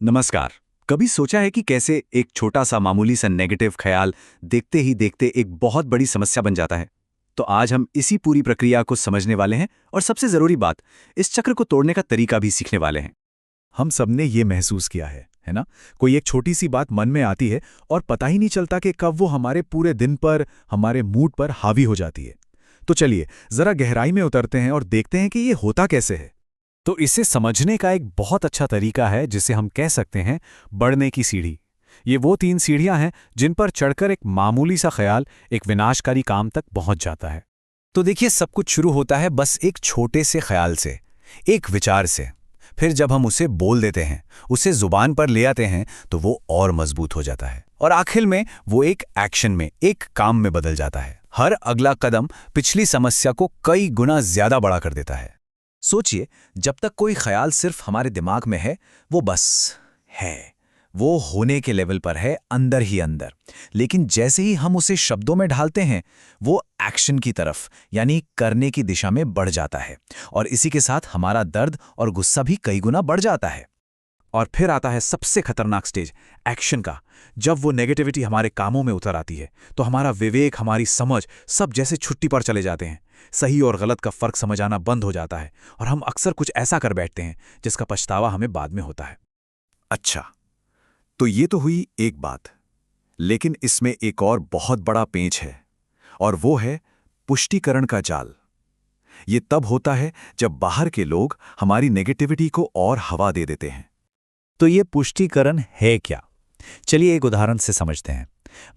नमस्कार। कभी सोचा है कि कैसे एक छोटा सा मामूली सा नेगेटिव ख्याल देखते ही देखते एक बहुत बड़ी समस्या बन जाता है? तो आज हम इसी पूरी प्रक्रिया को समझने वाले हैं और सबसे जरूरी बात, इस चक्र को तोड़ने का तरीका भी सीखने वाले हैं। हम सबने ये महसूस किया है ना? कोई एक छोटी सी बात मन में आती है और पता ही नहीं चलता कि कब वो हमारे पूरे दिन पर, हमारे मूड पर हावी हो जाती है। तो चलिए जरा गहराई में उतरते हैं और देखते हैं कि ये होता कैसे है। तो इसे समझने का एक बहुत अच्छा तरीका है जिसे हम कह सकते हैं बढ़ने की सीढ़ी। ये वो 3 सीढ़ियां हैं जिन पर चढ़कर एक मामूली सा ख्याल एक विनाशकारी काम तक पहुंच जाता है। तो देखिए, सब कुछ शुरू होता है बस एक छोटे से ख्याल से, एक विचार से। फिर जब हम उसे बोल देते हैं, उसे जुबान पर ले आते हैं, तो वो और मजबूत हो जाता है और आखिर में वो एक एक्शन में, एक काम में बदल जाता है। हर अगला कदम पिछली समस्या को कई गुना ज्यादा बड़ा कर देता है। सोचिए, जब तक कोई ख्याल सिर्फ हमारे दिमाग में है, वो बस है, वो होने के लेवल पर है, अंदर ही अंदर। लेकिन जैसे ही हम उसे शब्दों में ढालते हैं, वो एक्शन की तरफ, यानी करने की दिशा में बढ़ जाता है। और इसी के साथ हमारा दर्द और गुस्सा भी कई गुना बढ़ जाता है। और फिर आता है सबसे खतरनाक स्टेज, एक्शन का। जब वो नेगेटिविटी हमारे कामों में उतर आती है, तो हमारा विवेक, हमारी समझ, सब जैसे छुट्टी पर चले जाते हैं। सही और गलत का फर्क समझ आना बंद हो जाता है और हम अक्सर कुछ ऐसा कर बैठते हैं जिसका पछतावा हमें बाद में होता है। अच्छा, तो ये तो हुई एक बात, लेकिन इसमें एक और बहुत बड़ा पेंच है, और वो है पुष्टिकरण का जाल। ये तब होता है जब बाहर के लोग हमारी नेगेटिविटी को और हवा दे देते हैं। तो ये पुष्टिकरण है क्या? चलिए एक उदाहरण से समझते हैं।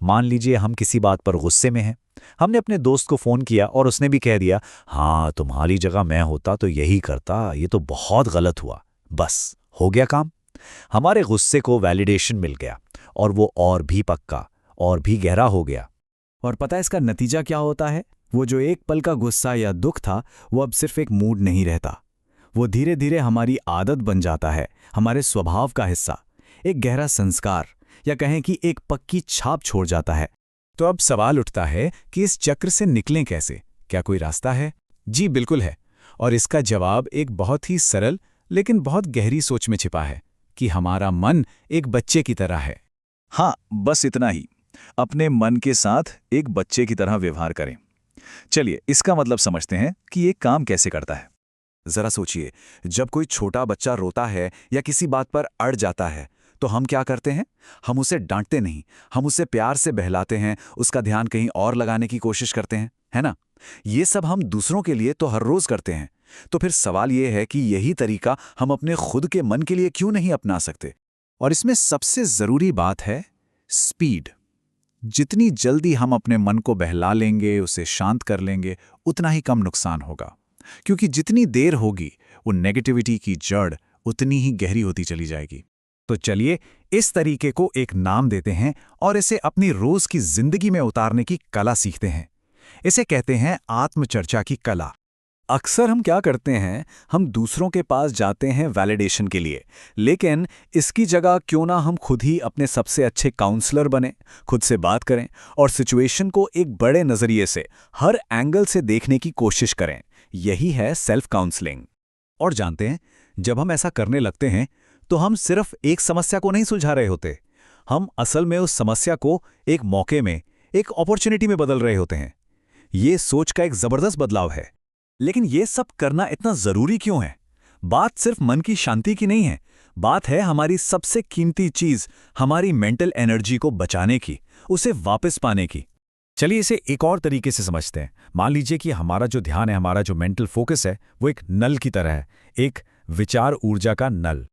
मान लीजिए हम किसी बात पर गुस्से में हैं। हमने अपने दोस्त को फोन किया और उसने भी कह दिया, हाँ तुम्हारी जगह मैं होता तो यही करता, ये तो बहुत गलत हुआ। बस हो गया काम। हमारे गुस्से को वैलिडेशन मिल गया और वो और भी पक्का और भी गहरा हो गया। और पता है इसका नतीजा क्या होता है? वो जो एक पल का गुस्सा या दुख था, वो अब सिर्फ एक मूड नहीं रहता। वो धीरे धीरे हमारी आदत बन जाता है, हमारे स्वभाव का हिस्सा, एक गहरा संस्कार, या कहें कि एक पक्की छाप छोड़ जाता है। तो अब सवाल उठता है कि इस चक्र से निकलें कैसे? क्या कोई रास्ता है? जी बिल्कुल है। और इसका जवाब एक बहुत ही सरल लेकिन बहुत गहरी सोच में छिपा है कि हमारा मन एक बच्चे की तरह है। हाँ, बस इतना ही। अपने मन के साथ एक बच्चे की तरह व्यवहार करें। चलिए इसका मतलब समझते हैं कि ये काम कैसे करता है। जरा सोचिए, जब कोई छोटा बच्चा रोता है या किसी बात पर अड़ जाता है, तो हम क्या करते हैं? हम उसे डांटते नहीं, हम उसे प्यार से बहलाते हैं, उसका ध्यान कहीं और लगाने की कोशिश करते हैं, है ना? ये सब हम दूसरों के लिए तो हर रोज करते हैं। तो फिर सवाल ये है कि यही तरीका हम अपने खुद के मन के लिए क्यों नहीं अपना सकते? और इसमें सबसे जरूरी बात है स्पीड। जितनी जल्दी हम अपने मन को बहला लेंगे, उसे शांत कर लेंगे, उतना ही कम नुकसान होगा। क्योंकि जितनी देर होगी, वो नेगेटिविटी की जड़ उतनी ही गहरी होती चली जाएगी। तो चलिए इस तरीके को एक नाम देते हैं और इसे अपनी रोज की जिंदगी में उतारने की कला सीखते हैं। इसे कहते हैं आत्मचर्चा की कला। अक्सर हम क्या करते हैं, हम दूसरों के पास जाते हैं वैलिडेशन के लिए, लेकिन इसकी जगह क्यों ना हम खुद ही अपने सबसे अच्छे काउंसलर बने, खुद से बात करें और सिचुएशन को एक बड़े नजरिए से, हर एंगल से देखने की कोशिश करें। यही है सेल्फ काउंसलिंग। और जानते हैं, जब हम ऐसा करने लगते हैं तो हम सिर्फ एक समस्या को नहीं सुलझा रहे होते, हम असल में उस समस्या को एक मौके में, एक अपॉर्चुनिटी में बदल रहे होते हैं। ये सोच का एक जबरदस्त बदलाव है। लेकिन ये सब करना इतना जरूरी क्यों है? बात सिर्फ मन की शांति की नहीं है, बात है हमारी सबसे कीमती चीज, हमारी मेंटल एनर्जी को बचाने की, उसे वापस पाने की। चलिए इसे एक और तरीके से समझते हैं। मान लीजिए कि हमारा जो ध्यान है, हमारा जो मेंटल फोकस है, वो एक नल की तरह है, एक विचार ऊर्जा का नल।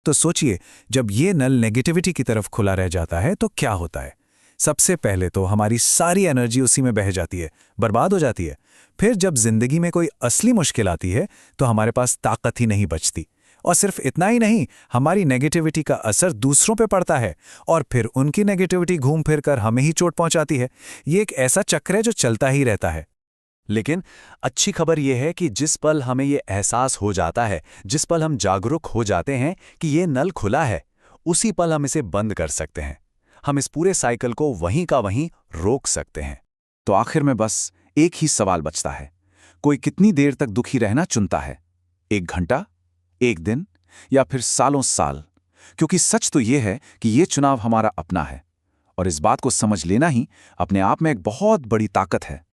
तो सोचिए, जब ये नल नेगेटिविटी की तरफ खुला रह जाता है तो क्या होता है? सबसे पहले तो हमारी सारी एनर्जी उसी में बह जाती है, बर्बाद हो जाती है। फिर जब जिंदगी में कोई असली मुश्किल आती है तो हमारे पास ताकत ही नहीं बचती। और सिर्फ इतना ही नहीं, हमारी नेगेटिविटी का असर दूसरों पे पड़ता है और फिर उनकी नेगेटिविटी घूम फिर कर हमें ही चोट पहुंचाती है। ये एक ऐसा चक्र है जो चलता ही रहता है। लेकिन अच्छी खबर यह है कि जिस पल हमें ये एहसास हो जाता है, जिस पल हम जागरूक हो जाते हैं कि ये नल खुला है, उसी पल हम इसे बंद कर सकते हैं। हम इस पूरे साइकिल को वहीं का वहीं रोक सकते हैं। तो आखिर में बस एक ही सवाल बचता है, कोई कितनी देर तक दुखी रहना चुनता है? 1 घंटा, 1 दिन, या फिर सालों साल? क्योंकि सच तो ये है कि ये चुनाव हमारा अपना है और इस बात को समझ लेना ही अपने आप में एक बहुत बड़ी ताकत है।